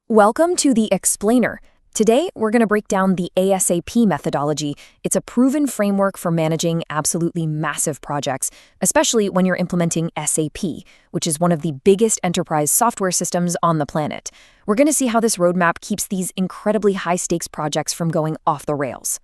Welcome to the Explainer. Today, we're going to break down the ASAP methodology. It's a proven framework for managing absolutely massive projects, especially when you're implementing SAP, which is one of the biggest enterprise software systems on the planet. We're going to see how this roadmap keeps these incredibly high-stakes projects from going off the rails.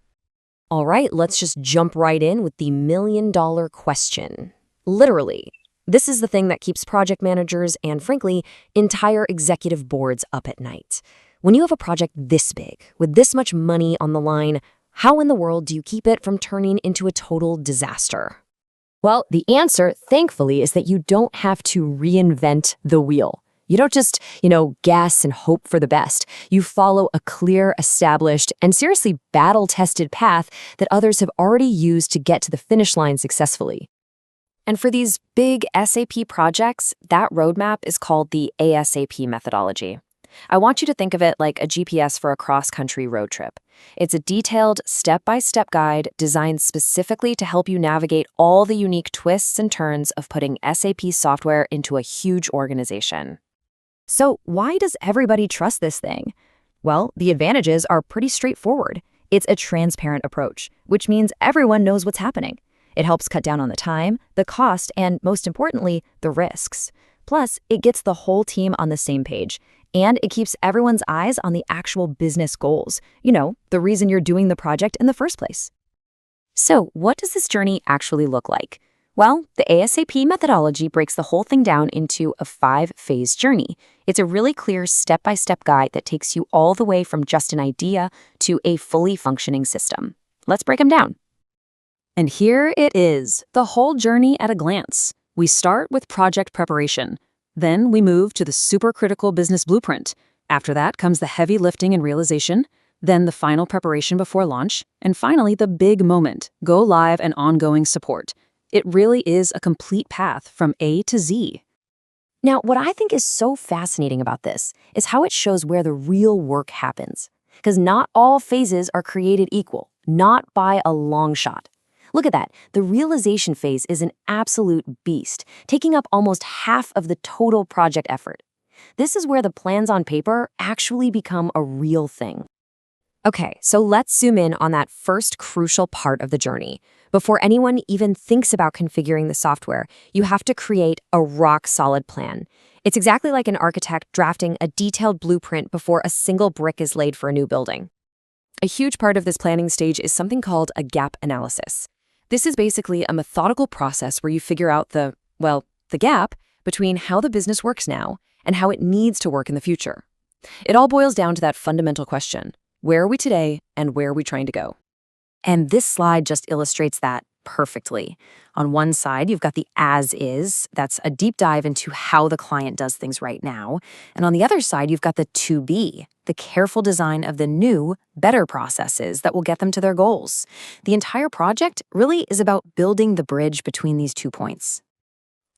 All right, let's just jump right in with the million-dollar question. Literally, this is the thing that keeps project managers and, frankly, entire executive boards up at night. When you have a project this big, with this much money on the line, how in the world do you keep it from turning into a total disaster? Well, the answer, thankfully, is that you don't have to reinvent the wheel. You don't just, guess and hope for the best. You follow a clear, established, and seriously battle-tested path that others have already used to get to the finish line successfully. And for these big SAP projects, that roadmap is called the ASAP methodology. I want you to think of it like a GPS for a cross-country road trip. It's a detailed, step-by-step guide designed specifically to help you navigate all the unique twists and turns of putting SAP software into a huge organization. So why does everybody trust this thing? Well, the advantages are pretty straightforward. It's a transparent approach, which means everyone knows what's happening. It helps cut down on the time, the cost, and most importantly, the risks. Plus, it gets the whole team on the same page, and it keeps everyone's eyes on the actual business goals. The reason you're doing the project in the first place. So, what does this journey actually look like? Well, the ASAP methodology breaks the whole thing down into a 5-phase journey. It's a really clear step-by-step guide that takes you all the way from just an idea to a fully functioning system. Let's break them down. And here it is, the whole journey at a glance. We start with project preparation. Then we move to the supercritical business blueprint. After that comes the heavy lifting and realization, then the final preparation before launch, and finally the big moment, go live and ongoing support. It really is a complete path from A to Z. Now, what I think is so fascinating about this is how it shows where the real work happens. Because not all phases are created equal, not by a long shot. Look at that. The realization phase is an absolute beast, taking up almost half of the total project effort. This is where the plans on paper actually become a real thing. Okay, so let's zoom in on that first crucial part of the journey. Before anyone even thinks about configuring the software, you have to create a rock-solid plan. It's exactly like an architect drafting a detailed blueprint before a single brick is laid for a new building. A huge part of this planning stage is something called a gap analysis. This is basically a methodical process where you figure out the gap between how the business works now and how it needs to work in the future. It all boils down to that fundamental question: where are we today and where are we trying to go? And this slide just illustrates that perfectly. On one side, you've got the as-is. That's a deep dive into how the client does things right now. And on the other side, you've got the to-be, the careful design of the new, better processes that will get them to their goals. The entire project really is about building the bridge between these 2 points.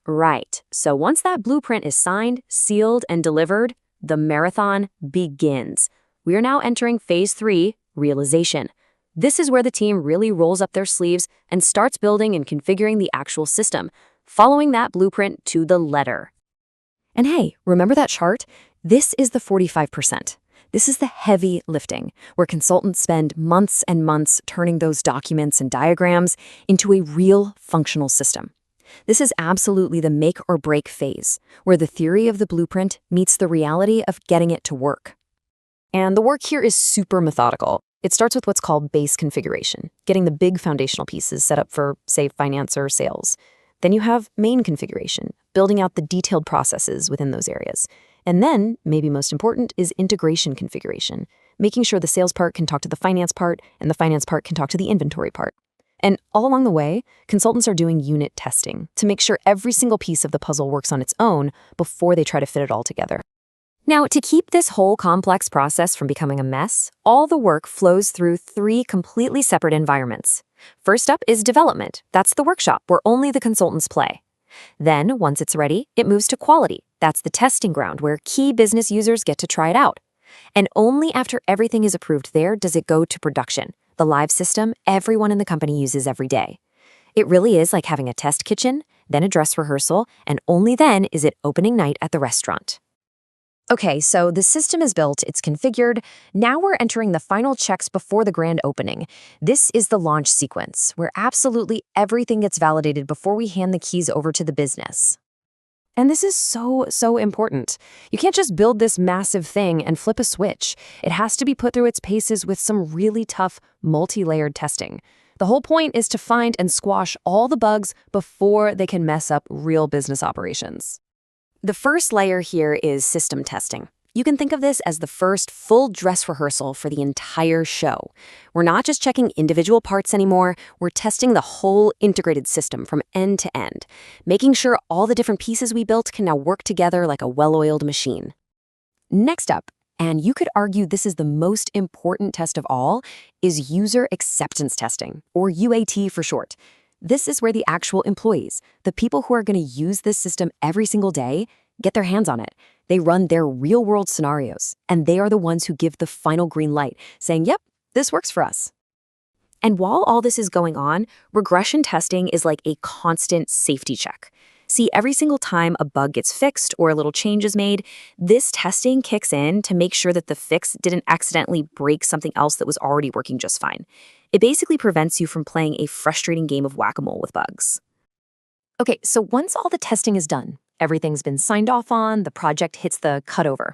Right. So once that blueprint is signed, sealed, and delivered, the marathon begins. We are now entering phase 3, realization. This is where the team really rolls up their sleeves and starts building and configuring the actual system, following that blueprint to the letter. And hey, remember that chart? This is the 45%. This is the heavy lifting, where consultants spend months and months turning those documents and diagrams into a real functional system. This is absolutely the make or break phase, where the theory of the blueprint meets the reality of getting it to work. And the work here is super methodical. It starts with what's called base configuration, getting the big foundational pieces set up for, say, finance or sales. Then you have main configuration, building out the detailed processes within those areas. And then, maybe most important, is integration configuration, making sure the sales part can talk to the finance part and the finance part can talk to the inventory part. And all along the way, consultants are doing unit testing to make sure every single piece of the puzzle works on its own before they try to fit it all together. Now, to keep this whole complex process from becoming a mess, all the work flows through 3 completely separate environments. First up is development. That's the workshop where only the consultants play. Then, once it's ready, it moves to quality. That's the testing ground where key business users get to try it out. And only after everything is approved there does it go to production, the live system everyone in the company uses every day. It really is like having a test kitchen, then a dress rehearsal, and only then is it opening night at the restaurant. Okay, so the system is built, it's configured. Now we're entering the final checks before the grand opening. This is the launch sequence, where absolutely everything gets validated before we hand the keys over to the business. And this is so important. You can't just build this massive thing and flip a switch. It has to be put through its paces with some really tough, multi-layered testing. The whole point is to find and squash all the bugs before they can mess up real business operations. The first layer here is system testing. You can think of this as the first full dress rehearsal for the entire show. We're not just checking individual parts anymore, we're testing the whole integrated system from end to end, making sure all the different pieces we built can now work together like a well-oiled machine. Next up, and you could argue this is the most important test of all, is user acceptance testing, or UAT for short. This is where the actual employees, the people who are going to use this system every single day, get their hands on it. They run their real-world scenarios, and they are the ones who give the final green light, saying, yep, this works for us. And while all this is going on, regression testing is like a constant safety check. See, every single time a bug gets fixed or a little change is made, this testing kicks in to make sure that the fix didn't accidentally break something else that was already working just fine. It basically prevents you from playing a frustrating game of whack-a-mole with bugs. Okay, so once all the testing is done, everything's been signed off on, the project hits the cutover.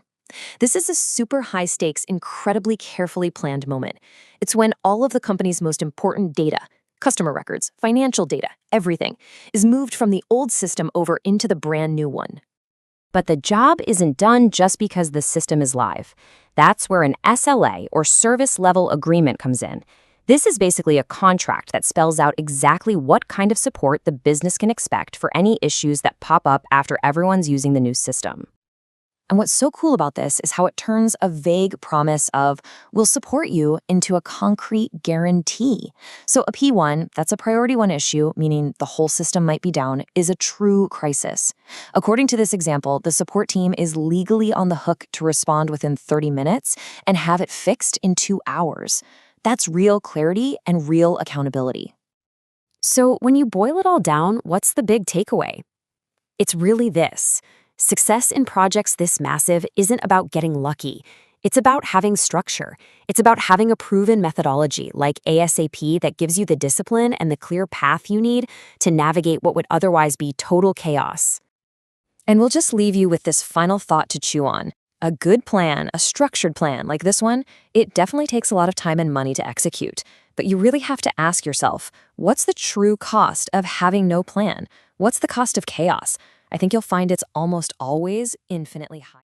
This is a super high-stakes, incredibly carefully planned moment. It's when all of the company's most important data, customer records, financial data, everything, is moved from the old system over into the brand new one. But the job isn't done just because the system is live. That's where an SLA, or service level agreement, comes in. This is basically a contract that spells out exactly what kind of support the business can expect for any issues that pop up after everyone's using the new system. And what's so cool about this is how it turns a vague promise of, we'll support you, into a concrete guarantee. So a P1, that's a priority 1 issue, meaning the whole system might be down, is a true crisis. According to this example, the support team is legally on the hook to respond within 30 minutes and have it fixed in 2 hours. That's real clarity and real accountability. So when you boil it all down, what's the big takeaway? It's really this. Success in projects this massive isn't about getting lucky. It's about having structure. It's about having a proven methodology like ASAP that gives you the discipline and the clear path you need to navigate what would otherwise be total chaos. And we'll just leave you with this final thought to chew on. A good plan, a structured plan like this one, it definitely takes a lot of time and money to execute. But you really have to ask yourself, what's the true cost of having no plan? What's the cost of chaos? I think you'll find it's almost always infinitely high.